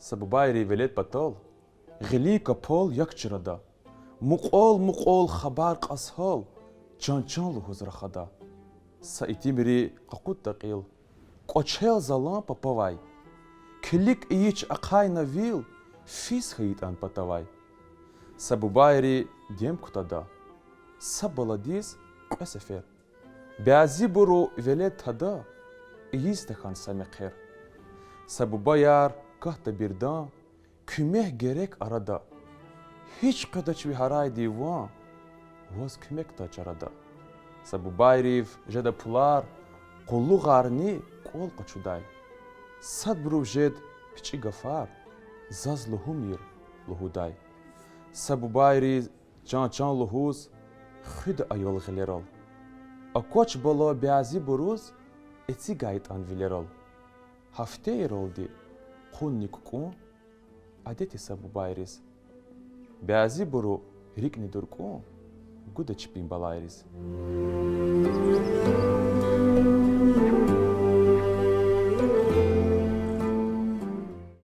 Сабу байри велет батал, гили капол як чирада, муқол хабар қасхал, чан лухузрахада. Саитимри қақут тақил, қочел залан папавай, килик ич ақайна вил, фис хаитан патавай. Сабу байри дем кутада, сабаладиз қасефер, бязи буру велет тада, иистахан самиқер. Сабу байар kahta birdan, kümeh gerek arada. Hiç kadaç viharay divan, vaz kümek taç arada. Sabu bayriv, jeda pular, kollu garni, kol kaçuday. Sad bruv jed, piçi gafar, zaz luhumir, luhuday. Sabu bayriv, can luhuz, khid ayol gileral. Akoç bala beazi buruz, etsi gayet an vileral. Hafte eroldi, Қунникку адети сабу байрис. Бязи буру рикни дурку, гуда чипин балайрис.